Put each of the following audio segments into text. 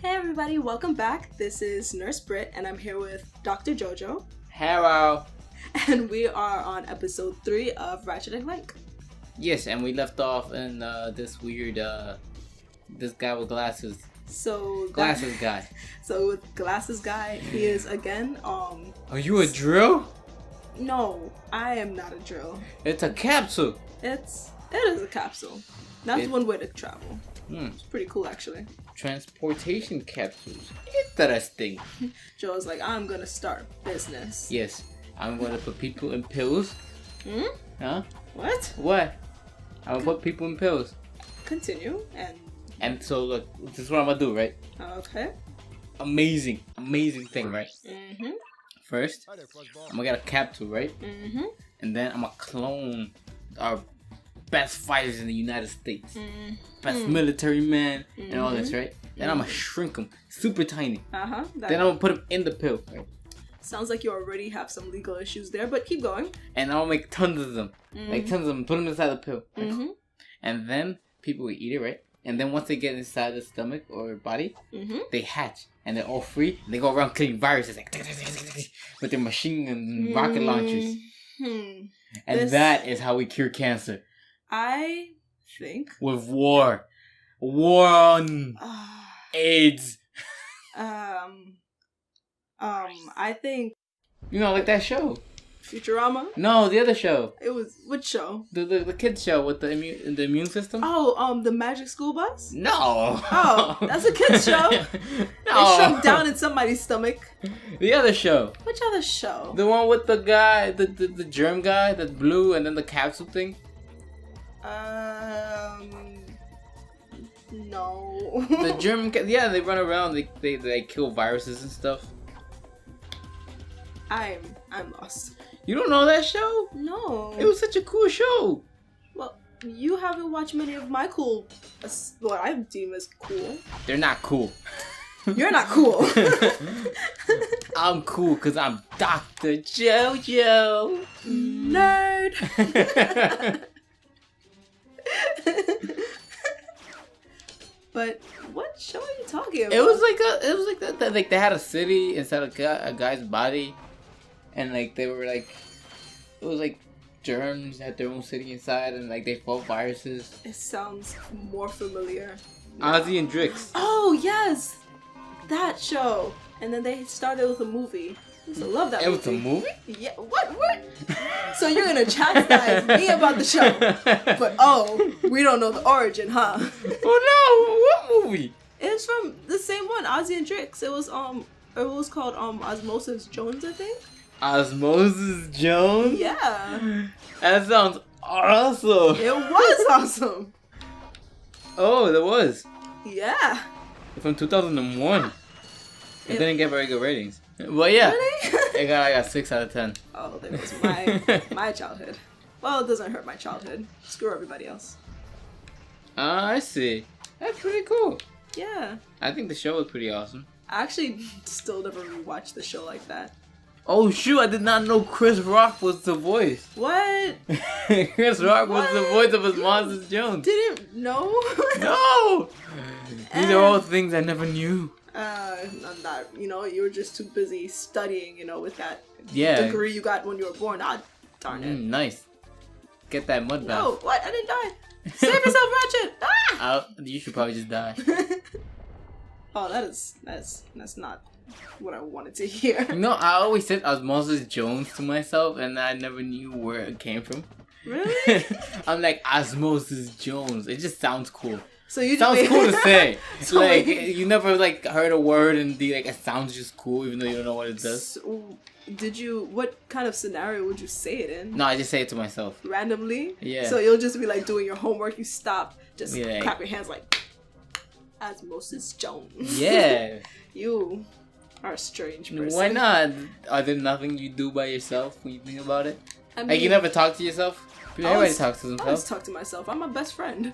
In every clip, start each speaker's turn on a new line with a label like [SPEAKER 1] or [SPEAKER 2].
[SPEAKER 1] Hey everybody, welcome back. This is Nurse Britt and I'm here with Dr.Jojo.
[SPEAKER 2] Hello.
[SPEAKER 1] And we are on episode 3 of Ratchet and Clank.
[SPEAKER 2] Yes, and we left off in this weird, this guy with glasses. Glasses guy.
[SPEAKER 1] So with Glasses Guy, he is again,
[SPEAKER 2] Are you a drill?
[SPEAKER 1] No, I am not a drill.
[SPEAKER 2] It's a capsule.
[SPEAKER 1] It is a capsule. That's one way to travel. It's pretty cool actually.
[SPEAKER 2] Transportation capsules. Interesting.
[SPEAKER 1] Joe's like, I'm gonna start a business.
[SPEAKER 2] Yes, I'm gonna put people in pills. Huh?
[SPEAKER 1] What?
[SPEAKER 2] What? I'm gonna put people in pills.
[SPEAKER 1] Continue
[SPEAKER 2] And so look, this is what I'm gonna do, right?
[SPEAKER 1] Okay.
[SPEAKER 2] Amazing thing, right? First, I'm gonna get a capsule, right? And then I'm gonna clone our best fighters in the United States, best military man, and all this, right? Then I'm gonna shrink them super tiny. Then I'm gonna put them in the pill, right?
[SPEAKER 1] Sounds like you already have some legal issues there, but keep going.
[SPEAKER 2] And I'll make tons of them, put them inside the pill, right? And then people will eat it, right? And then once they get inside the stomach or body, they hatch and they're all free. And they go around killing viruses like with their machine and rocket launchers. And that is how we cure cancer.
[SPEAKER 1] I think
[SPEAKER 2] with war on AIDS.
[SPEAKER 1] I think
[SPEAKER 2] like that show
[SPEAKER 1] Futurama.
[SPEAKER 2] No, the other show.
[SPEAKER 1] It was which show?
[SPEAKER 2] The kids show with the immune system.
[SPEAKER 1] Oh, the Magic School Bus.
[SPEAKER 2] No.
[SPEAKER 1] Oh, that's a kids show.
[SPEAKER 2] No.
[SPEAKER 1] They shrunk down in somebody's stomach.
[SPEAKER 2] The other show.
[SPEAKER 1] Which other show?
[SPEAKER 2] The one with the guy, the germ guy, the blue, and then the capsule thing.
[SPEAKER 1] No.
[SPEAKER 2] The germ, yeah, they run around, they kill viruses and stuff. I'm
[SPEAKER 1] lost.
[SPEAKER 2] You don't know that show?
[SPEAKER 1] No.
[SPEAKER 2] It was such a cool show.
[SPEAKER 1] Well, you haven't watched many of my what I deem as cool.
[SPEAKER 2] They're not cool.
[SPEAKER 1] You're not cool.
[SPEAKER 2] I'm cool because I'm Dr. Jojo.
[SPEAKER 1] Nerd. But what show are you talking about?
[SPEAKER 2] It was like they had a city inside a guy's body, and like they were like, it was like germs had their own city inside, and like they fought viruses.
[SPEAKER 1] It sounds more familiar.
[SPEAKER 2] Ozzy and Drix.
[SPEAKER 1] Oh yes, that show. And then they started with a movie. I used to love that movie.
[SPEAKER 2] It was a movie?
[SPEAKER 1] Yeah. What? So you're gonna chastise me about the show, but we don't know the origin, huh?
[SPEAKER 2] Oh no! What movie?
[SPEAKER 1] It's from the same one, Ozzy and Drix. It was called Osmosis Jones, I think.
[SPEAKER 2] Osmosis Jones?
[SPEAKER 1] Yeah.
[SPEAKER 2] That sounds awesome.
[SPEAKER 1] It was awesome.
[SPEAKER 2] Oh, that was.
[SPEAKER 1] Yeah.
[SPEAKER 2] From 2001. It didn't get very good ratings. Well, yeah.
[SPEAKER 1] Really?
[SPEAKER 2] I got 6 out of 10.
[SPEAKER 1] Oh, that was my childhood. Well, it doesn't hurt my childhood. Screw everybody else.
[SPEAKER 2] I see. That's pretty cool.
[SPEAKER 1] Yeah.
[SPEAKER 2] I think the show was pretty awesome.
[SPEAKER 1] I actually still never rewatched the show like that.
[SPEAKER 2] Oh shoot, I did not know Chris Rock was the voice.
[SPEAKER 1] What?
[SPEAKER 2] Chris Rock was the voice of Osmosis Jones.
[SPEAKER 1] Didn't know?
[SPEAKER 2] No! These are all things I never knew.
[SPEAKER 1] I'm not, you were just too busy studying, with that degree you got when you were born. Ah, darn it.
[SPEAKER 2] Nice. Get that mud bath.
[SPEAKER 1] No, what? I didn't die. Save yourself, Ratchet! Ah!
[SPEAKER 2] You should probably just die.
[SPEAKER 1] Oh, that's not what I wanted to hear.
[SPEAKER 2] No, I always said Osmosis Jones to myself, and I never knew where it came from.
[SPEAKER 1] Really?
[SPEAKER 2] I'm like, Osmosis Jones. It just sounds cool.
[SPEAKER 1] So you
[SPEAKER 2] sounds cool to say.
[SPEAKER 1] So
[SPEAKER 2] like you never heard a word and it sounds just cool even though you don't know what it does.
[SPEAKER 1] So, what kind of scenario would you say it in?
[SPEAKER 2] No, I just say it to myself.
[SPEAKER 1] Randomly?
[SPEAKER 2] Yeah.
[SPEAKER 1] So you'll just be like doing your homework, you stop, just
[SPEAKER 2] Yeah.
[SPEAKER 1] clap your hands like Osmosis Jones.
[SPEAKER 2] Yeah.
[SPEAKER 1] You are a strange person.
[SPEAKER 2] Why not? Are there nothing you do by yourself when you think about it?
[SPEAKER 1] I mean,
[SPEAKER 2] like you never talk to yourself? Everybody talks to
[SPEAKER 1] I always
[SPEAKER 2] themselves.
[SPEAKER 1] talk to myself. I'm my best friend.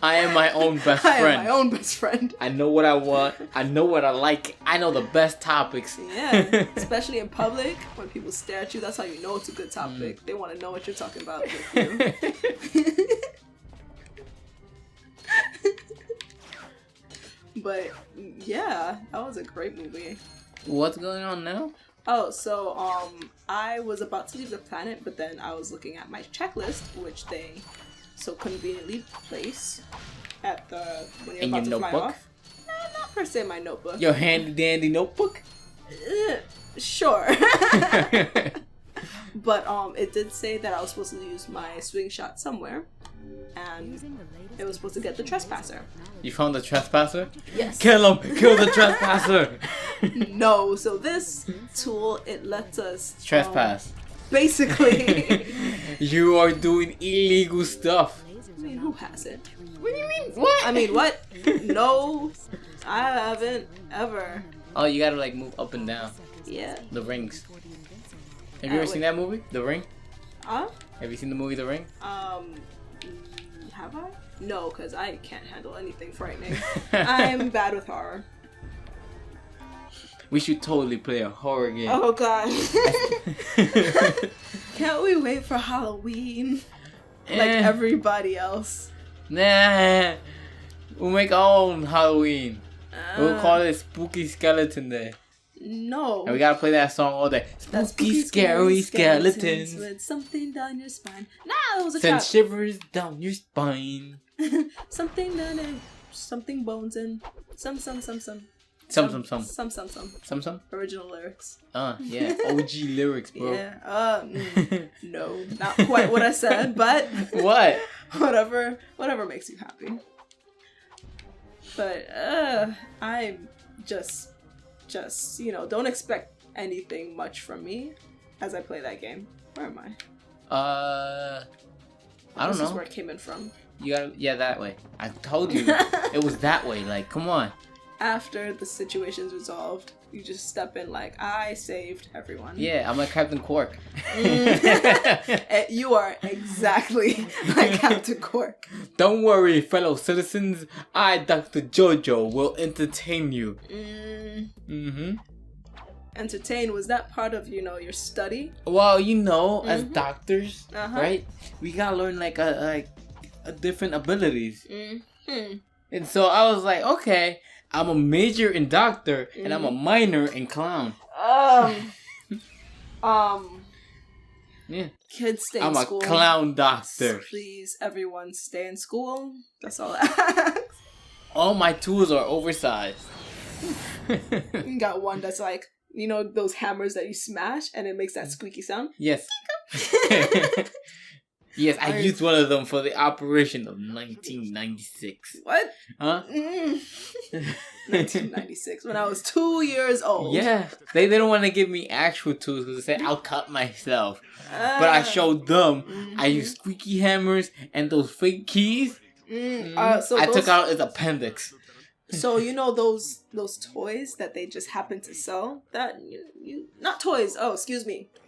[SPEAKER 2] I am my own best friend.
[SPEAKER 1] I am my own best friend.
[SPEAKER 2] I know what I want. I know what I like. I know the best topics.
[SPEAKER 1] Yeah, especially in public when people stare at you. That's how you know it's a good topic. They want to know what you're talking about with you. But yeah, that was a great movie.
[SPEAKER 2] What's going on now?
[SPEAKER 1] Oh, so I was about to leave the planet, but then I was looking at my checklist, which they so conveniently place at the when you're
[SPEAKER 2] In
[SPEAKER 1] about
[SPEAKER 2] your
[SPEAKER 1] to fly
[SPEAKER 2] notebook?
[SPEAKER 1] off. Not per se my notebook.
[SPEAKER 2] Your handy dandy notebook?
[SPEAKER 1] Sure. But it did say that I was supposed to use my swing shot somewhere, and it was supposed to get the trespasser.
[SPEAKER 2] You found the trespasser?
[SPEAKER 1] Yes.
[SPEAKER 2] Kill him! Kill the trespasser!
[SPEAKER 1] No, so this tool, it lets us
[SPEAKER 2] Trespass.
[SPEAKER 1] Basically.
[SPEAKER 2] You are doing illegal stuff.
[SPEAKER 1] I mean, who hasn't?
[SPEAKER 2] What do you mean? What?
[SPEAKER 1] I mean, what? No, I haven't ever.
[SPEAKER 2] Oh, you gotta like move up and down.
[SPEAKER 1] Yeah.
[SPEAKER 2] The rings. Have you ever seen that movie? The Ring?
[SPEAKER 1] Huh?
[SPEAKER 2] Have you seen the movie The Ring?
[SPEAKER 1] Have I? No, because I can't handle anything frightening. I'm bad with horror.
[SPEAKER 2] We should totally play a horror game.
[SPEAKER 1] Oh god. Can't we wait for Halloween? Like everybody else.
[SPEAKER 2] Nah. We'll make our own Halloween. We'll call it Spooky Skeleton Day.
[SPEAKER 1] No.
[SPEAKER 2] And we gotta play that song all day. Spooky, scary skeletons.
[SPEAKER 1] With something down your spine. Nah, that was a
[SPEAKER 2] Send
[SPEAKER 1] trap.
[SPEAKER 2] shivers down your spine.
[SPEAKER 1] Something down in something bones in some.
[SPEAKER 2] Some.
[SPEAKER 1] Original lyrics.
[SPEAKER 2] Yeah. OG lyrics, bro.
[SPEAKER 1] Yeah. No, not quite what I said, but
[SPEAKER 2] What?
[SPEAKER 1] whatever makes you happy. But I'm just don't expect anything much from me as I play that game. Where am I?
[SPEAKER 2] I don't
[SPEAKER 1] This is
[SPEAKER 2] know.
[SPEAKER 1] where it came in from.
[SPEAKER 2] You gotta, that way. I told you it was that way. Like, come on.
[SPEAKER 1] After the situation's resolved, you just step in like, I saved everyone.
[SPEAKER 2] Yeah, I'm like Captain Quark.
[SPEAKER 1] You are exactly like Captain Quark.
[SPEAKER 2] Don't worry, fellow citizens. I, Dr.Jojo, will entertain you.
[SPEAKER 1] Entertain, was that part of, your study?
[SPEAKER 2] Well, as doctors, right? We gotta learn like a different abilities. And so I was like, okay, I'm a major in doctor and I'm a minor in clown. Yeah.
[SPEAKER 1] Kids stay
[SPEAKER 2] I'm
[SPEAKER 1] in
[SPEAKER 2] a
[SPEAKER 1] school.
[SPEAKER 2] clown doctor.
[SPEAKER 1] Please, everyone stay in school. That's all I ask.
[SPEAKER 2] All my tools are oversized.
[SPEAKER 1] You got one that's like, those hammers that you smash and it makes that squeaky sound?
[SPEAKER 2] Yes. Yes, I used one of them for the operation of 1996.
[SPEAKER 1] What?
[SPEAKER 2] Huh?
[SPEAKER 1] 1996, when I was 2 years old.
[SPEAKER 2] Yeah. They didn't want to give me actual tools because they said I'll cut myself. But I showed them I used squeaky hammers and those fake keys.
[SPEAKER 1] So
[SPEAKER 2] I took out his appendix.
[SPEAKER 1] So those toys that they just happen to sell, that you not toys,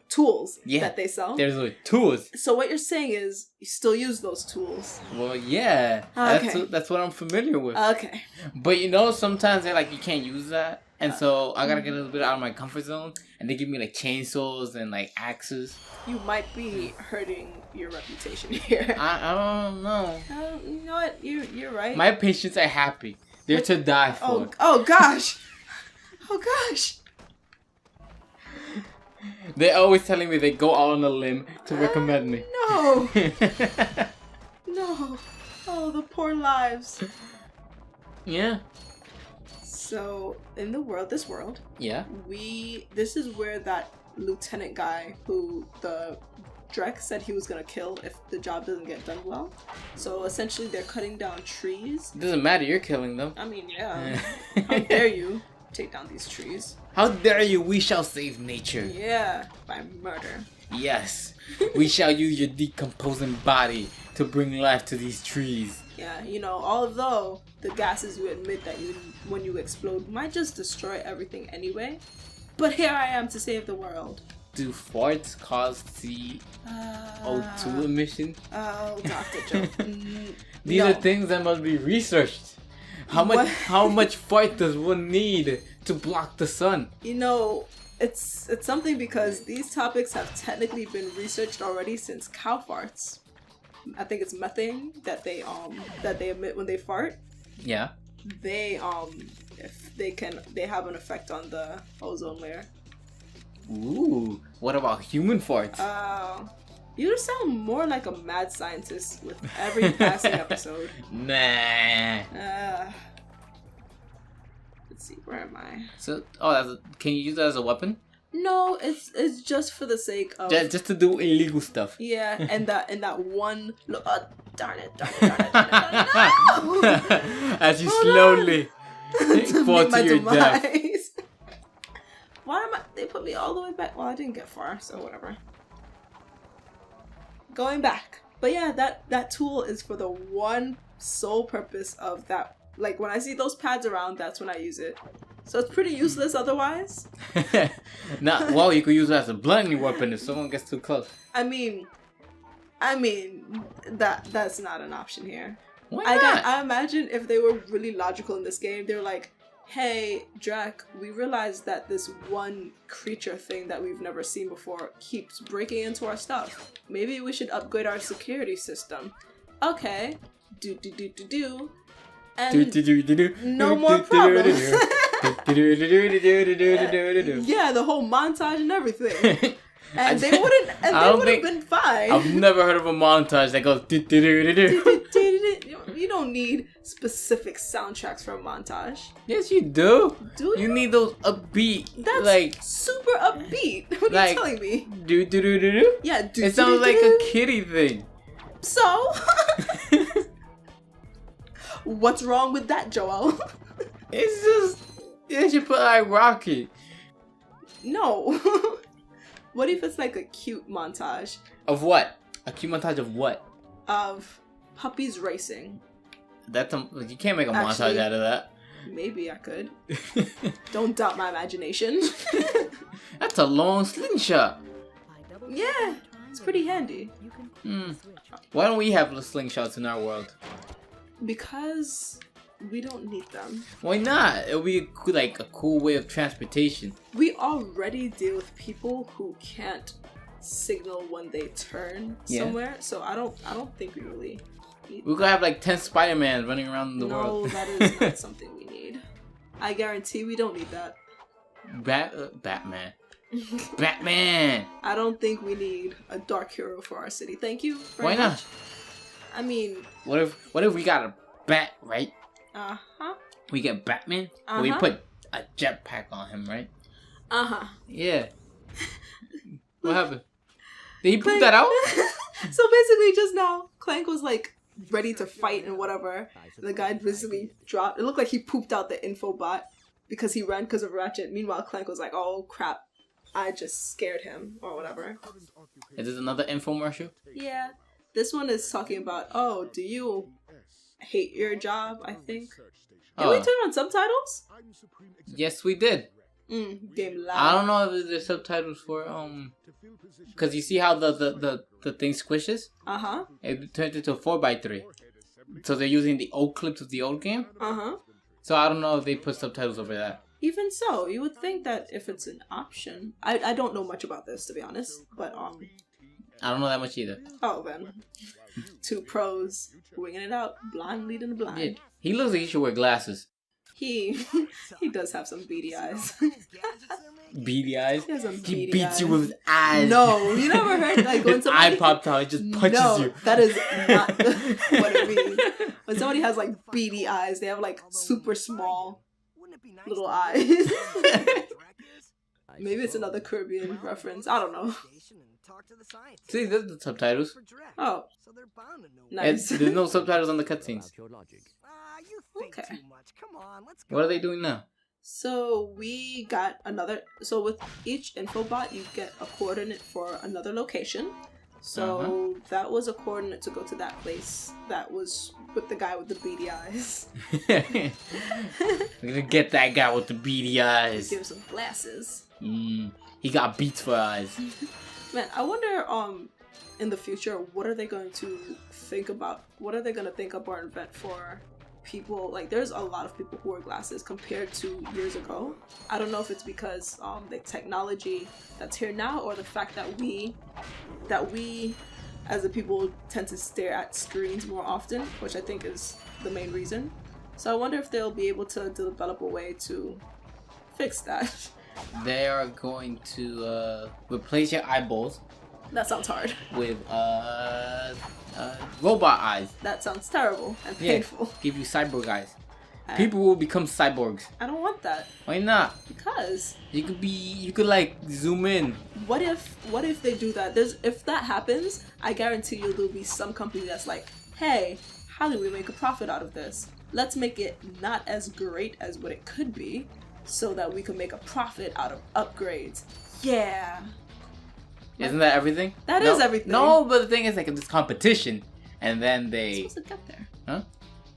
[SPEAKER 1] tools that they sell.
[SPEAKER 2] There's like tools.
[SPEAKER 1] So what you're saying is you still use those tools.
[SPEAKER 2] Well, yeah.
[SPEAKER 1] Okay.
[SPEAKER 2] That's what I'm familiar with.
[SPEAKER 1] Okay.
[SPEAKER 2] But sometimes they're like, you can't use that. And so I gotta get a little bit out of my comfort zone. And they give me like chainsaws and like axes.
[SPEAKER 1] You might be hurting your reputation here.
[SPEAKER 2] I don't know.
[SPEAKER 1] You know what? You're right.
[SPEAKER 2] My patients are happy. They're to die for.
[SPEAKER 1] Oh gosh. Oh gosh.
[SPEAKER 2] They're always telling me they go out on a limb to recommend me.
[SPEAKER 1] No. No. Oh, the poor lives.
[SPEAKER 2] Yeah.
[SPEAKER 1] So, in this world,
[SPEAKER 2] Yeah.
[SPEAKER 1] this is where that lieutenant guy who the Drek said he was gonna kill if the job doesn't get done well. So essentially they're cutting down trees.
[SPEAKER 2] It doesn't matter, you're killing them.
[SPEAKER 1] I mean, yeah. How dare you take down these trees?
[SPEAKER 2] How dare you, we shall save nature.
[SPEAKER 1] Yeah, by murder.
[SPEAKER 2] Yes. We shall use your decomposing body to bring life to these trees.
[SPEAKER 1] Yeah, although the gases you emit when you explode might just destroy everything anyway. But here I am to save the world.
[SPEAKER 2] Do farts cause CO2 emission?
[SPEAKER 1] Oh, Dr.Jojo.
[SPEAKER 2] These are things that must be researched. How much fart does one need to block the sun?
[SPEAKER 1] It's something because these topics have technically been researched already since cow farts. I think it's methane that they emit when they fart.
[SPEAKER 2] Yeah.
[SPEAKER 1] they if they have an effect on the ozone layer.
[SPEAKER 2] Ooh, what about human farts?
[SPEAKER 1] You just sound more like a mad scientist with every passing episode.
[SPEAKER 2] Nah.
[SPEAKER 1] Let's see, where am I?
[SPEAKER 2] So, can you use that as a weapon?
[SPEAKER 1] No, it's just for the sake of
[SPEAKER 2] just to do illegal stuff.
[SPEAKER 1] Yeah, and that one look. Darn it! No!
[SPEAKER 2] As you slowly fall to your death.
[SPEAKER 1] Why am I? They put me all the way back. Well, I didn't get far, so whatever. Going back, but yeah, that tool is for the one sole purpose of that. Like when I see those pads around, that's when I use it. So it's pretty useless otherwise.
[SPEAKER 2] Well, you could use it as a blunting weapon if someone gets too close.
[SPEAKER 1] I mean, that's not an option here.
[SPEAKER 2] Why not?
[SPEAKER 1] I imagine if they were really logical in this game, they were like, hey, Drek, we realized that this one creature thing that we've never seen before keeps breaking into our stuff. Maybe we should upgrade our security system. Okay. Do. And no more problems. Yeah, the whole montage and everything. And they would have been fine.
[SPEAKER 2] I've never heard of a montage that goes
[SPEAKER 1] You don't need specific soundtracks for a montage.
[SPEAKER 2] Yes, you do.
[SPEAKER 1] Do you?
[SPEAKER 2] You need those upbeat.
[SPEAKER 1] That's
[SPEAKER 2] like
[SPEAKER 1] super upbeat. What are you telling me? Yeah,
[SPEAKER 2] it sounds like a kiddie thing.
[SPEAKER 1] So, what's wrong with that, Joel?
[SPEAKER 2] It's just you should put like Rocky.
[SPEAKER 1] No. What if it's like a cute montage?
[SPEAKER 2] Of what? A cute montage of what?
[SPEAKER 1] Of puppies racing.
[SPEAKER 2] You can't make a montage out of that.
[SPEAKER 1] Maybe I could. Don't doubt my imagination.
[SPEAKER 2] That's a long slingshot.
[SPEAKER 1] Yeah, it's pretty handy.
[SPEAKER 2] Why don't we have slingshots in our world?
[SPEAKER 1] Because we don't need them.
[SPEAKER 2] Why not? It'll be like a cool way of transportation.
[SPEAKER 1] We already deal with people who can't signal when they turn somewhere, so I don't think we really need
[SPEAKER 2] We're gonna have like 10 Spider-Mans running around the world.
[SPEAKER 1] No, that is not something we need. I guarantee we don't need that.
[SPEAKER 2] Batman. Batman!
[SPEAKER 1] I don't think we need a dark hero for our city. Thank you very
[SPEAKER 2] Why not?
[SPEAKER 1] much. I mean...
[SPEAKER 2] What if we got a bat, right?
[SPEAKER 1] Uh-huh.
[SPEAKER 2] We get Batman, and we put a jetpack on him, right?
[SPEAKER 1] Uh-huh.
[SPEAKER 2] Yeah. What happened? Did he poop that out?
[SPEAKER 1] So basically just now, Clank was like ready to fight and whatever. The guy basically dropped. It looked like he pooped out the info bot because he ran because of Ratchet. Meanwhile, Clank was like, oh crap, I just scared him or whatever.
[SPEAKER 2] Is this another infomercial?
[SPEAKER 1] Yeah. This one is talking about, oh, do you hate your job, I think? Did we turn on subtitles?
[SPEAKER 2] Yes, we did.
[SPEAKER 1] Game loud.
[SPEAKER 2] I don't know if there's subtitles for because you see how the thing squishes. It turns into a 4x3. So they're using the old clips of the old game. So I don't know if they put subtitles over that.
[SPEAKER 1] Even so, you would think that if it's an option, I don't know much about this to be honest, but
[SPEAKER 2] I don't know that much either.
[SPEAKER 1] Oh then, two pros winging it out, blind leading the blind.
[SPEAKER 2] Yeah. He looks like he should wear glasses.
[SPEAKER 1] He does have some beady eyes.
[SPEAKER 2] Beady eyes?
[SPEAKER 1] He has some
[SPEAKER 2] he
[SPEAKER 1] beady
[SPEAKER 2] beats
[SPEAKER 1] eyes.
[SPEAKER 2] you with his eyes.
[SPEAKER 1] No, you never heard like when somebody...
[SPEAKER 2] eye popped out, it just punches you.
[SPEAKER 1] That is not what it means. When somebody has like beady eyes, they have like super small little eyes. Maybe it's another Caribbean reference. I don't know.
[SPEAKER 2] See, there's the subtitles.
[SPEAKER 1] Oh, nice.
[SPEAKER 2] There's no subtitles on the cutscenes.
[SPEAKER 1] Okay.
[SPEAKER 2] What are they doing now?
[SPEAKER 1] So we got another. So with each infobot, you get a coordinate for another location. So that was a coordinate to go to that place. That was with the guy with the beady eyes.
[SPEAKER 2] We're gonna get that guy with the beady eyes.
[SPEAKER 1] Give him some glasses.
[SPEAKER 2] He got beats for eyes.
[SPEAKER 1] Man, I wonder in the future, what are they going to think about? What are they going to think up or invent for people? Like, there's a lot of people who wear glasses compared to years ago. I don't know if it's because the technology that's here now, or the fact that we as a people tend to stare at screens more often, which I think is the main reason. So I wonder if they'll be able to develop a way to fix that.
[SPEAKER 2] They are going to replace your eyeballs.
[SPEAKER 1] That sounds hard.
[SPEAKER 2] With robot eyes.
[SPEAKER 1] That sounds terrible and painful.
[SPEAKER 2] Give you cyborg eyes. People will become cyborgs.
[SPEAKER 1] I don't want that.
[SPEAKER 2] Why not?
[SPEAKER 1] Because
[SPEAKER 2] you could like zoom in.
[SPEAKER 1] What if they do that? If that happens, I guarantee you there'll be some company that's like, hey, how do we make a profit out of this? Let's make it not as great as what it could be, so that we can make a profit out of upgrades. Yeah.
[SPEAKER 2] Isn't that everything?
[SPEAKER 1] That is everything.
[SPEAKER 2] No, but the thing is, like, it's competition, and then they.
[SPEAKER 1] We're supposed to get there.
[SPEAKER 2] Huh?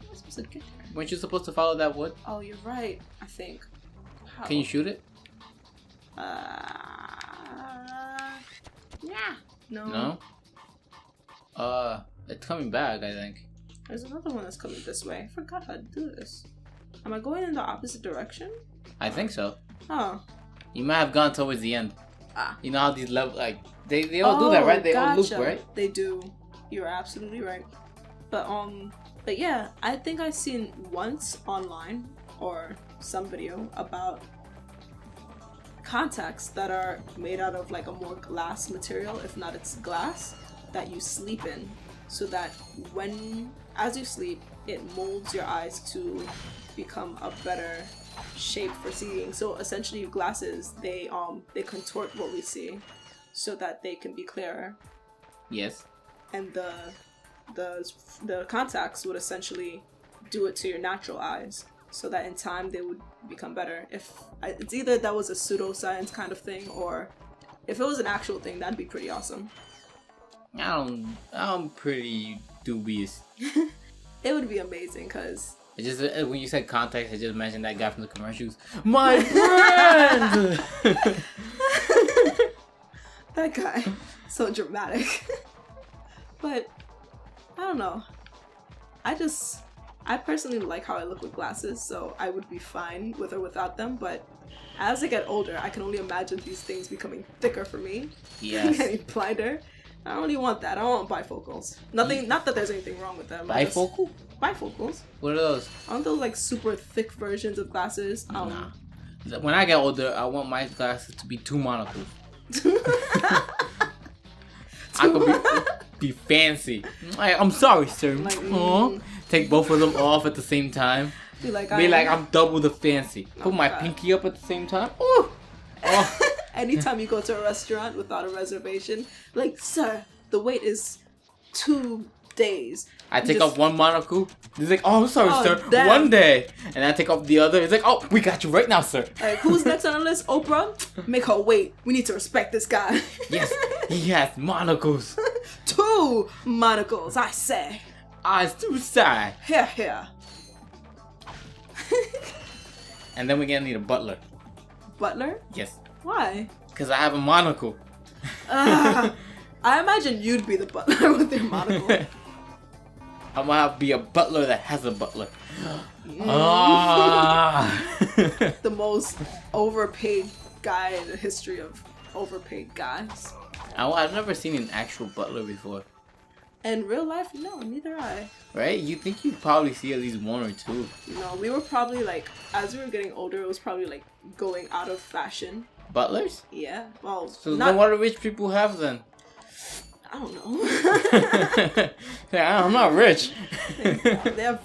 [SPEAKER 1] We're supposed to get there.
[SPEAKER 2] Weren't you supposed to follow that wood?
[SPEAKER 1] Oh, you're right. I think. How?
[SPEAKER 2] Can you shoot it?
[SPEAKER 1] Yeah. No.
[SPEAKER 2] No. It's coming back, I think.
[SPEAKER 1] There's another one that's coming this way. I forgot how to do this. Am I going in the opposite direction?
[SPEAKER 2] I think so.
[SPEAKER 1] Oh.
[SPEAKER 2] You might have gone towards the end.
[SPEAKER 1] Ah.
[SPEAKER 2] You know how these levels, like, they all do that, right? They all loop, right?
[SPEAKER 1] They do. You're absolutely right. But yeah, I think I've seen once online or some video about contacts that are made out of like a more glass material, if not it's glass, that you sleep in, so that as you sleep, it molds your eyes to become a better shape for seeing. So essentially glasses, they contort what we see so that they can be clearer.
[SPEAKER 2] Yes.
[SPEAKER 1] And the contacts would essentially do it to your natural eyes, so that in time they would become better. It's either that was a pseudoscience kind of thing, or if it was an actual thing, that'd be pretty awesome.
[SPEAKER 2] I'm pretty dubious.
[SPEAKER 1] It would be amazing, because
[SPEAKER 2] it just when you said contacts, I just mentioned that guy from the commercials. My friend.
[SPEAKER 1] That guy, so dramatic. But I don't know. I personally like how I look with glasses, so I would be fine with or without them. But as I get older, I can only imagine these things becoming thicker for me.
[SPEAKER 2] Yes.
[SPEAKER 1] Getting blinder. I don't really want that. I don't want bifocals. Nothing. Not that there's anything wrong with them.
[SPEAKER 2] Bifocal?
[SPEAKER 1] Bifocals.
[SPEAKER 2] What are those?
[SPEAKER 1] Aren't those like super thick versions of glasses?
[SPEAKER 2] Nah. When I get older, I want my glasses to be 2 monocles. I could be fancy. I'm sorry, sir. Like, take both of them off at the same time. Be like I'm double the fancy. Put my pinky up at the same time. Ooh. Oh.
[SPEAKER 1] Anytime you go to a restaurant without a reservation, like, sir, the wait is 2 days.
[SPEAKER 2] I take off one monocle. He's like, oh, I'm sorry, sir.
[SPEAKER 1] Damn.
[SPEAKER 2] 1 day. And I take off the other. It's like, oh, we got you right now, sir.
[SPEAKER 1] Like, who's next on the list? Oprah? Make her wait. We need to respect this guy.
[SPEAKER 2] Yes, he has monocles.
[SPEAKER 1] 2 monocles, I say.
[SPEAKER 2] Eyes too side.
[SPEAKER 1] Here.
[SPEAKER 2] And then we're gonna need a butler.
[SPEAKER 1] Butler?
[SPEAKER 2] Yes.
[SPEAKER 1] Why?
[SPEAKER 2] Because I have a monocle.
[SPEAKER 1] I imagine you'd be the butler with your monocle.
[SPEAKER 2] I'm gonna be a butler that has a butler.
[SPEAKER 1] The most overpaid guy in the history of overpaid guys.
[SPEAKER 2] I've never seen an actual butler before.
[SPEAKER 1] In real life, no, neither I.
[SPEAKER 2] Right? You think you'd probably see at least 1 or 2.
[SPEAKER 1] No, we were probably like, as we were getting older, it was probably like going out of fashion.
[SPEAKER 2] Butlers?
[SPEAKER 1] Yeah. Well,
[SPEAKER 2] so then what do rich people have then?
[SPEAKER 1] I don't know.
[SPEAKER 2] Yeah, I'm not rich.
[SPEAKER 1] They have,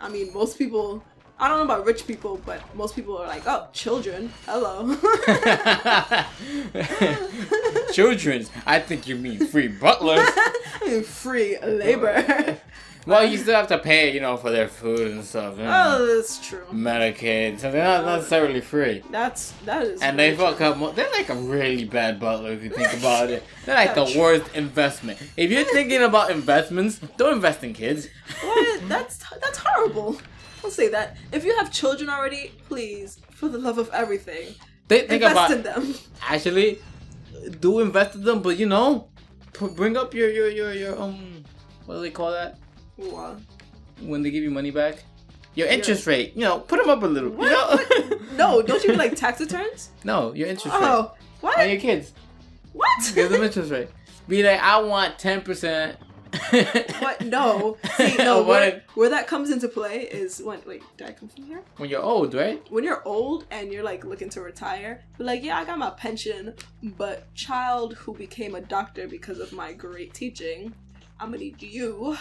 [SPEAKER 1] I mean, most people, I don't know about rich people, but most people are like, oh, children, hello.
[SPEAKER 2] Children? I think you mean free butlers.
[SPEAKER 1] Free labor.
[SPEAKER 2] Well, you still have to pay, for their food and stuff.
[SPEAKER 1] Oh, that's true.
[SPEAKER 2] Medicaid, so they're not necessarily free.
[SPEAKER 1] That is.
[SPEAKER 2] And they fuck up. They're like a really bad butler if you think about it. They're like the worst investment. If you're thinking about investments, don't invest in kids.
[SPEAKER 1] What? That's horrible. Don't say that. If you have children already, please, for the love of everything, invest in them.
[SPEAKER 2] Actually, do invest in them, but bring up your what do they call that?
[SPEAKER 1] What?
[SPEAKER 2] When they give you money back? Your interest rate. Put them up a little.
[SPEAKER 1] What? No, don't you mean like tax returns?
[SPEAKER 2] No, your interest rate.
[SPEAKER 1] Oh, what?
[SPEAKER 2] On your kids.
[SPEAKER 1] What?
[SPEAKER 2] Give them interest rate. Be like, I want 10%.
[SPEAKER 1] What? No. See, no. Where that comes into play is when. Wait, did I come from here?
[SPEAKER 2] When you're old, right?
[SPEAKER 1] When you're old and you're like looking to retire, you're like, yeah, I got my pension, but child who became a doctor because of my great teaching, I'm gonna need you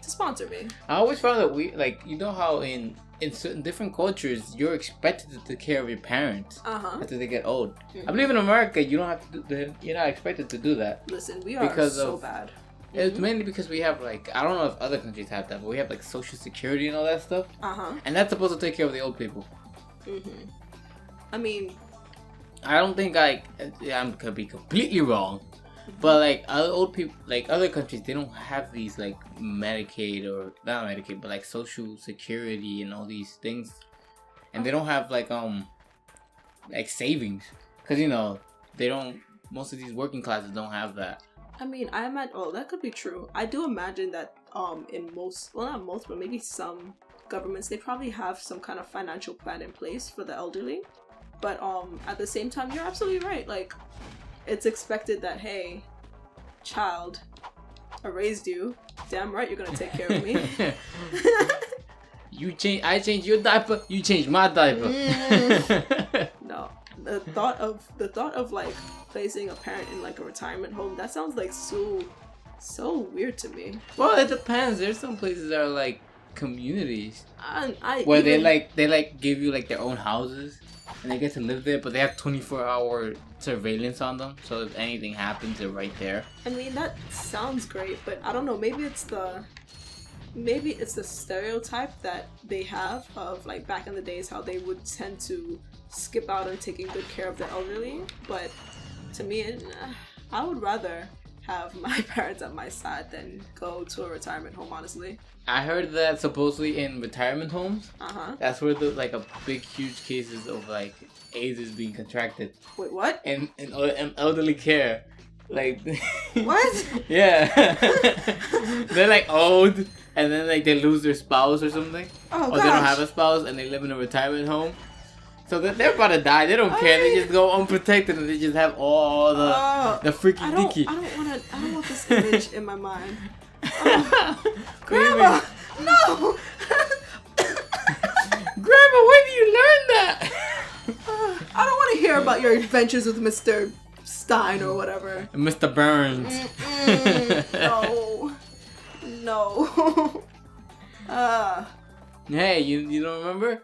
[SPEAKER 1] to sponsor me.
[SPEAKER 2] I always found that we like, you know how in certain different cultures you're expected to take care of your parents after they get old. I believe in America you don't have to do you're not expected to do that.
[SPEAKER 1] Listen, we are so bad.
[SPEAKER 2] It's mainly because we have like, I don't know if other countries have that, but we have like social security and all that stuff. And that's supposed to take care of the old people.
[SPEAKER 1] I mean,
[SPEAKER 2] I don't think I could be completely wrong. But like other old people, like other countries, they don't have these like Medicaid or not Medicaid, but like Social Security and all these things, and they don't have like savings, because you know they don't. Most of these working classes don't have that.
[SPEAKER 1] I mean, I imagine. Oh, that could be true. I do imagine that in most, well, not most, but maybe some governments, they probably have some kind of financial plan in place for the elderly. But at the same time, you're absolutely right. Like, it's expected that, hey, child, I raised you. Damn right, you're gonna take care of me.
[SPEAKER 2] I changed your diaper. You changed my diaper.
[SPEAKER 1] No, the thought of like placing a parent in like a retirement home, that sounds like so weird to me.
[SPEAKER 2] Well, it depends. There's some places that are like communities
[SPEAKER 1] where
[SPEAKER 2] they give you like their own houses. And they get to live there, but they have 24-hour surveillance on them. So if anything happens, they're right there.
[SPEAKER 1] I mean, that sounds great, but I don't know. Maybe it's the stereotype that they have of like back in the days how they would tend to skip out on taking good care of the elderly. But to me, I would rather have my parents at my side than go to a retirement home, honestly.
[SPEAKER 2] I heard that supposedly in retirement homes, that's where the like a big huge cases of like AIDS is being contracted.
[SPEAKER 1] Wait, what?
[SPEAKER 2] In elderly care, like
[SPEAKER 1] what?
[SPEAKER 2] Yeah, they're like old, and then like they lose their spouse or something,
[SPEAKER 1] or
[SPEAKER 2] they don't have a spouse and they live in a retirement home. So they're about to die. They don't care. They just go unprotected and they just have all the freaky deaky.
[SPEAKER 1] I don't want this image in my mind. Grandma, no!
[SPEAKER 2] Grandma, where do you learn that?
[SPEAKER 1] I don't want to hear about your adventures with Mr. Stein or whatever.
[SPEAKER 2] Mr. Burns.
[SPEAKER 1] No.
[SPEAKER 2] Hey, you don't remember?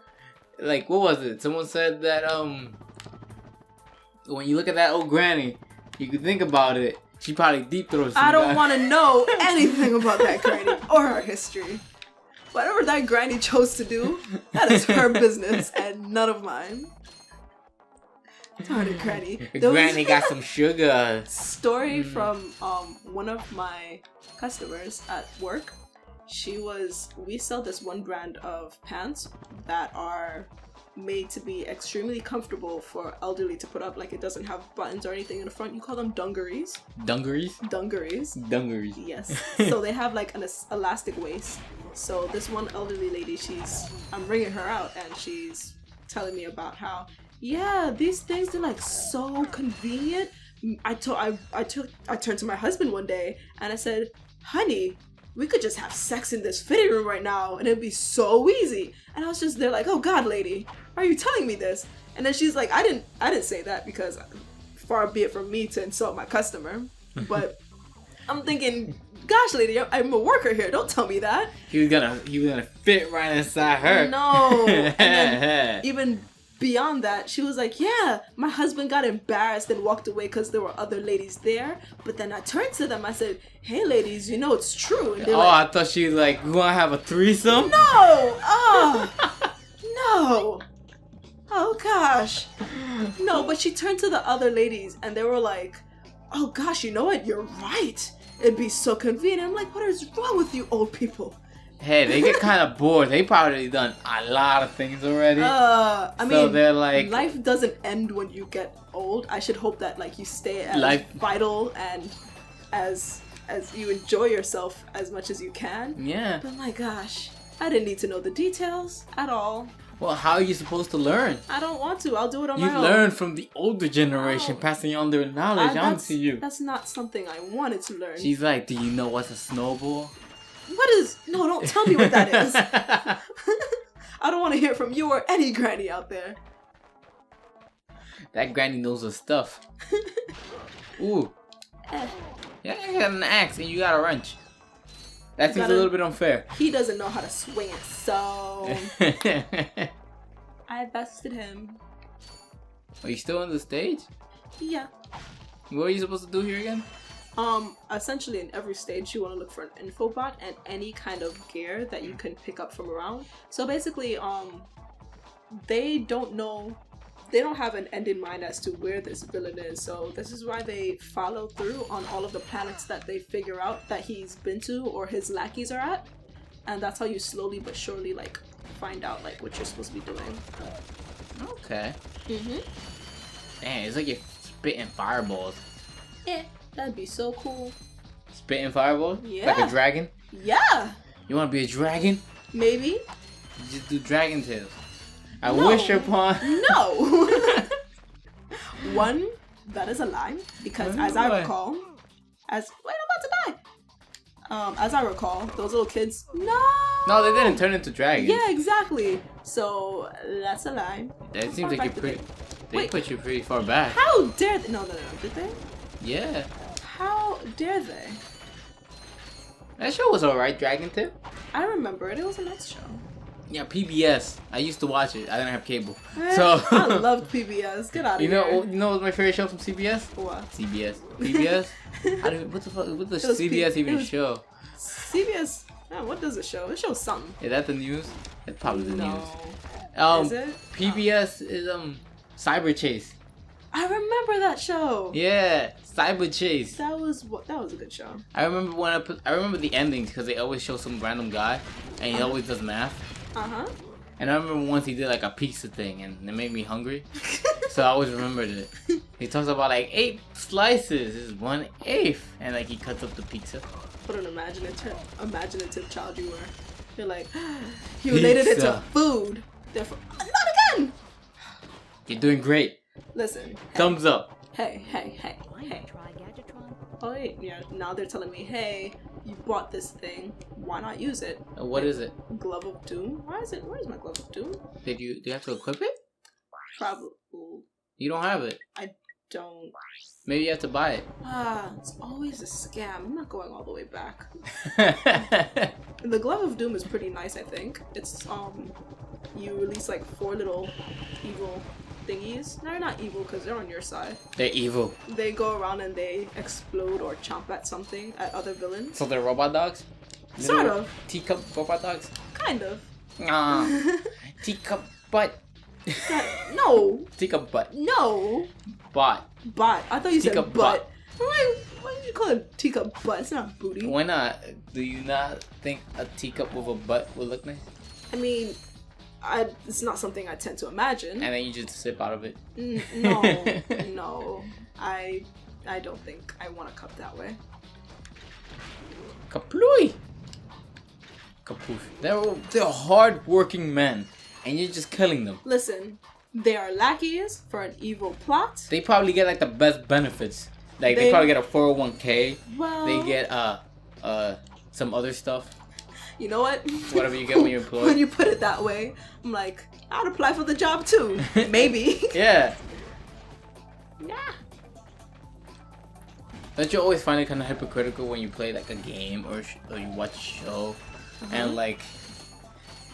[SPEAKER 2] Like, what was it? Someone said that when you look at that old granny, you could think about it. She probably deep throats.
[SPEAKER 1] I don't want to know anything about that granny or her history. Whatever that granny chose to do, that is her business and none of mine. Darn it, granny.
[SPEAKER 2] Granny got some sugar.
[SPEAKER 1] Story from one of my customers at work. We sell this one brand of pants that are made to be extremely comfortable for elderly to put up. Like, it doesn't have buttons or anything in the front. You call them dungarees.
[SPEAKER 2] Dungarees?
[SPEAKER 1] Dungarees. Yes. So they have like an elastic waist. So this one elderly lady, I'm bringing her out and she's telling me about how, yeah, these things are like so convenient. I turned to my husband one day and I said, honey, we could just have sex in this fitting room right now and it'd be so easy. And I was just there like, oh God, lady, are you telling me this? And then she's like, I didn't say that because far be it from me to insult my customer. But I'm thinking, gosh, lady, I'm a worker here. Don't tell me that.
[SPEAKER 2] He was gonna fit right inside her.
[SPEAKER 1] No. And then even beyond that, she was like, yeah, my husband got embarrassed and walked away because there were other ladies there. But then I turned to them, I said, hey ladies, you know it's true. And
[SPEAKER 2] I thought she was like, you wanna have a threesome?
[SPEAKER 1] No! No! Oh gosh. No, but she turned to the other ladies and they were like, oh gosh, you know what? You're right. It'd be so convenient. I'm like, what is wrong with you old people?
[SPEAKER 2] Hey, they get kind of bored. They probably done a lot of things already.
[SPEAKER 1] I mean,
[SPEAKER 2] they're like,
[SPEAKER 1] life doesn't end when you get old. I should hope that like you stay as vital and as you enjoy yourself as much as you can.
[SPEAKER 2] Yeah.
[SPEAKER 1] But my gosh, I didn't need to know the details at all.
[SPEAKER 2] Well, how are you supposed to learn?
[SPEAKER 1] I don't want to. I'll do it on my own.
[SPEAKER 2] You learn from the older generation, passing on their knowledge onto you.
[SPEAKER 1] That's not something I wanted to learn.
[SPEAKER 2] She's like, do you know what's a snowball?
[SPEAKER 1] What is... No, don't tell me what that is. I don't want to hear from you or any granny out there.
[SPEAKER 2] That granny knows her stuff. Ooh. Yeah, I got an axe and you got a wrench. That seems a little bit unfair.
[SPEAKER 1] He doesn't know how to swing it, so... I bested him.
[SPEAKER 2] Are you still on the stage?
[SPEAKER 1] Yeah.
[SPEAKER 2] What are you supposed to do here again?
[SPEAKER 1] Essentially in every stage you want to look for an infobot and any kind of gear that you can pick up from around. So basically, they don't have an end in mind as to where this villain is, so this is why they follow through on all of the planets that they figure out that he's been to or his lackeys are at, and that's how you slowly but surely like find out like what you're supposed to be doing.
[SPEAKER 2] Okay. Dang, it's like you're spitting fireballs.
[SPEAKER 1] Yeah, that'd be so cool.
[SPEAKER 2] Spitting fireballs?
[SPEAKER 1] Yeah.
[SPEAKER 2] Like a dragon?
[SPEAKER 1] Yeah.
[SPEAKER 2] You want to be a dragon?
[SPEAKER 1] Maybe.
[SPEAKER 2] Just do dragon tails. I wish upon.
[SPEAKER 1] No. One, that is a lie because as I recall, wait, I'm about to die. As I recall, those little kids. No,
[SPEAKER 2] they didn't turn into dragons.
[SPEAKER 1] Yeah, exactly. So that's a lie.
[SPEAKER 2] That seems like you're pretty. They put you pretty far back.
[SPEAKER 1] How dare they? No. Did they?
[SPEAKER 2] Yeah.
[SPEAKER 1] How dare they?
[SPEAKER 2] That show was alright, Dragon Tip.
[SPEAKER 1] I remember it. It was a nice show.
[SPEAKER 2] Yeah, PBS. I used to watch it. I didn't have cable, so
[SPEAKER 1] I loved PBS. Get out of here.
[SPEAKER 2] You know what's my favorite show from CBS?
[SPEAKER 1] What?
[SPEAKER 2] CBS. PBS. What the fuck? What does CBS even show?
[SPEAKER 1] CBS. Man, what does it show? It shows something.
[SPEAKER 2] Is that the news? It's probably the news.
[SPEAKER 1] Is it?
[SPEAKER 2] PBS is Cyber Chase.
[SPEAKER 1] I remember that show.
[SPEAKER 2] Yeah, Cyber Chase.
[SPEAKER 1] That was a good show.
[SPEAKER 2] I remember I remember the endings because they always show some random guy and he always does math. And I remember once he did like a pizza thing and it made me hungry. So I always remembered it. He talks about like 8 slices is 1/8 and like he cuts up the pizza.
[SPEAKER 1] What an imaginative child you were. You're like, he related it to food. Therefore, not again!
[SPEAKER 2] You're doing great.
[SPEAKER 1] Listen.
[SPEAKER 2] Thumbs up.
[SPEAKER 1] Hey. Oh wait, yeah, now they're telling me, hey, you bought this thing, why not use it?
[SPEAKER 2] What is it?
[SPEAKER 1] Glove of Doom? Where's my Glove of Doom?
[SPEAKER 2] Do you have to equip it?
[SPEAKER 1] Probably.
[SPEAKER 2] You don't have it.
[SPEAKER 1] I don't.
[SPEAKER 2] Maybe you have to buy it.
[SPEAKER 1] It's always a scam. I'm not going all the way back. The Glove of Doom is pretty nice, I think. It's, you release like 4 little evil thingies. No, they're not evil because they're on your side.
[SPEAKER 2] They're evil.
[SPEAKER 1] They go around and they explode or chomp at something, at other villains.
[SPEAKER 2] So they're robot dogs?
[SPEAKER 1] Sort of.
[SPEAKER 2] Teacup robot dogs?
[SPEAKER 1] Kind of.
[SPEAKER 2] Teacup butt.
[SPEAKER 1] No.
[SPEAKER 2] Teacup butt.
[SPEAKER 1] No.
[SPEAKER 2] Bot.
[SPEAKER 1] I thought you said
[SPEAKER 2] teacup
[SPEAKER 1] butt. Why did you call it teacup butt? It's not booty.
[SPEAKER 2] Why not? Do you not think a teacup with a butt would look nice?
[SPEAKER 1] I mean, it's not something I tend to imagine.
[SPEAKER 2] And then you just sip out of it.
[SPEAKER 1] No. I don't think I want a cup that way.
[SPEAKER 2] Kaplooey! Kapoosh. They're hard-working men, and you're just killing them.
[SPEAKER 1] Listen, they are lackeys for an evil plot.
[SPEAKER 2] They probably get like the best benefits. Like they probably get a 401k.
[SPEAKER 1] Well,
[SPEAKER 2] they get some other stuff.
[SPEAKER 1] You know what?
[SPEAKER 2] Whatever you get when you're employed.
[SPEAKER 1] When you put it that way, I'm like, I'd apply for the job too. Maybe.
[SPEAKER 2] Yeah.
[SPEAKER 1] Yeah.
[SPEAKER 2] Don't you always find it kind of hypocritical when you play like a game or you watch a show and like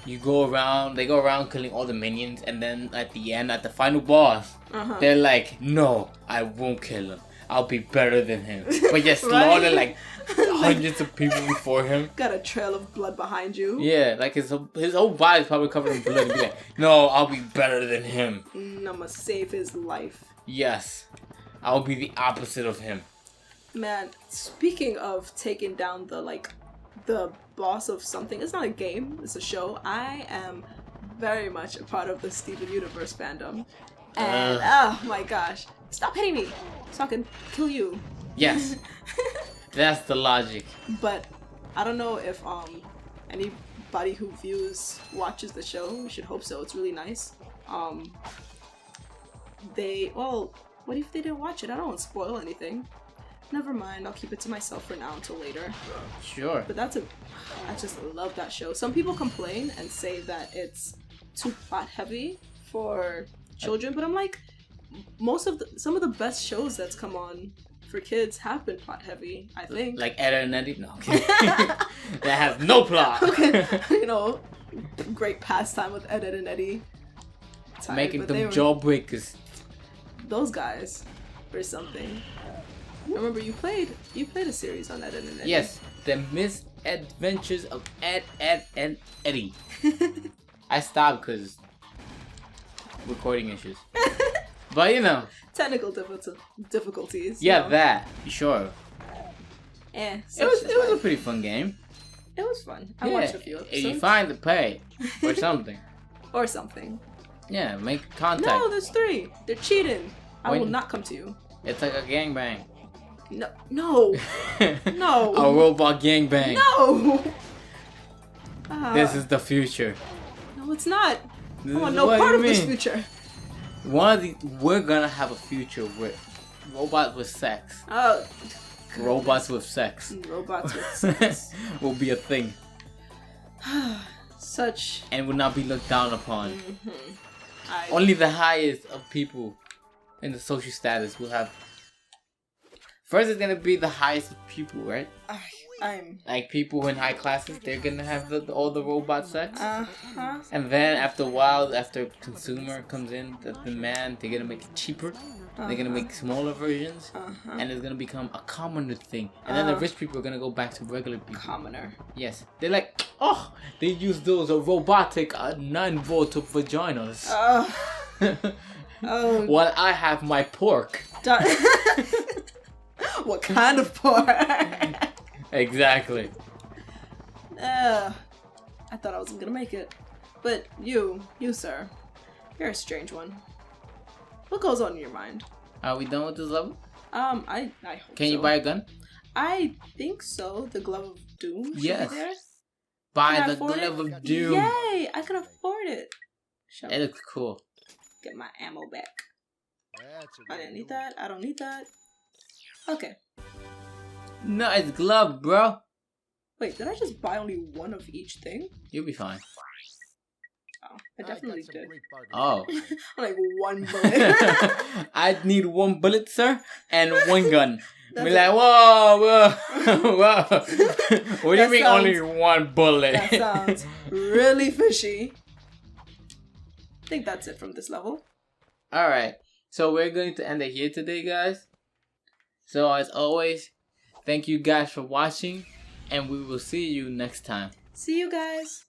[SPEAKER 2] they go around killing all the minions and then at the end, at the final boss, they're like, no, I won't kill him. I'll be better than him. But you slaughter like hundreds of people before him.
[SPEAKER 1] Got a trail of blood behind you.
[SPEAKER 2] Yeah, like his whole body's probably covered in blood. And be like, no, I'll be better than him.
[SPEAKER 1] I'm gonna save his life.
[SPEAKER 2] Yes, I'll be the opposite of him.
[SPEAKER 1] Man, speaking of taking down the boss of something, it's not a game, it's a show. I am very much a part of the Steven Universe fandom. And oh my gosh, stop hitting me so I can kill you.
[SPEAKER 2] Yes. That's the logic.
[SPEAKER 1] But I don't know if any everybody who watches the show. We should hope so. It's really nice. What if they didn't watch it? I don't want to spoil anything. Never mind, I'll keep it to myself for now until later.
[SPEAKER 2] Sure.
[SPEAKER 1] But I just love that show. Some people complain and say that it's too plot heavy for children, but I'm like, some of the best shows that's come on for kids have been plot heavy, I think.
[SPEAKER 2] Like Ed and Eddie? No. That has no plot.
[SPEAKER 1] Okay. You know, great pastime with Ed and Eddie.
[SPEAKER 2] Making them jawbreakers.
[SPEAKER 1] Those guys or something. I remember you played a series on Ed and Eddie.
[SPEAKER 2] Yes, the misadventures of Ed and Eddie. I stopped because recording issues. But you know,
[SPEAKER 1] technical difficulties.
[SPEAKER 2] Yeah,
[SPEAKER 1] you know.
[SPEAKER 2] that sure.
[SPEAKER 1] It
[SPEAKER 2] was a pretty fun game.
[SPEAKER 1] It was fun. I watched a few episodes.
[SPEAKER 2] You find the pay or something.
[SPEAKER 1] Or something.
[SPEAKER 2] Yeah, make contact.
[SPEAKER 1] No, there's 3. They're cheating. I will not come to you.
[SPEAKER 2] It's like a gangbang.
[SPEAKER 1] No. No.
[SPEAKER 2] A robot gangbang.
[SPEAKER 1] No.
[SPEAKER 2] This is the future.
[SPEAKER 1] No, it's not. I want no part of this future.
[SPEAKER 2] We're gonna have a future with robots with sex.
[SPEAKER 1] Oh.
[SPEAKER 2] Robots with sex.
[SPEAKER 1] Robots with sex.
[SPEAKER 2] Will be a thing. And will not be looked down upon.
[SPEAKER 1] Mm-hmm.
[SPEAKER 2] Only the highest of people in the social status will have. First, it's gonna be the highest of people, right? Like people in high classes, they're gonna have all the robot sex. And then after a while, after consumer comes in, the demand, they're gonna make it cheaper. They're gonna make smaller versions, and it's gonna become a commoner thing. And then the rich people are gonna go back to regular people.
[SPEAKER 1] Commoner.
[SPEAKER 2] Yes, they're like, oh, they use those robotic 9-volt vaginas. While I have my pork.
[SPEAKER 1] What kind of pork?
[SPEAKER 2] Exactly.
[SPEAKER 1] I thought I wasn't gonna make it, but you, sir, you're a strange one. What goes on in your mind?
[SPEAKER 2] Are we done with this level?
[SPEAKER 1] I hope
[SPEAKER 2] Can
[SPEAKER 1] so.
[SPEAKER 2] you buy a gun?
[SPEAKER 1] I think so. The Glove of Doom.
[SPEAKER 2] Yes. Buy the Glove of Doom.
[SPEAKER 1] Yay! I can afford it.
[SPEAKER 2] It looks cool.
[SPEAKER 1] Get my ammo back. I didn't need that. I don't need that. Okay.
[SPEAKER 2] Nice glove, bro.
[SPEAKER 1] Wait, did I just buy only one of each thing?
[SPEAKER 2] You'll be fine.
[SPEAKER 1] Oh, I definitely did.
[SPEAKER 2] Oh.
[SPEAKER 1] Like 1 bullet.
[SPEAKER 2] I need 1 bullet, sir, and 1 gun. Be like, whoa. What do you mean only 1 bullet?
[SPEAKER 1] That sounds really fishy. I think that's it from this level.
[SPEAKER 2] Alright, so we're going to end it here today, guys. So as always, thank you guys for watching, and we will see you next time.
[SPEAKER 1] See you guys.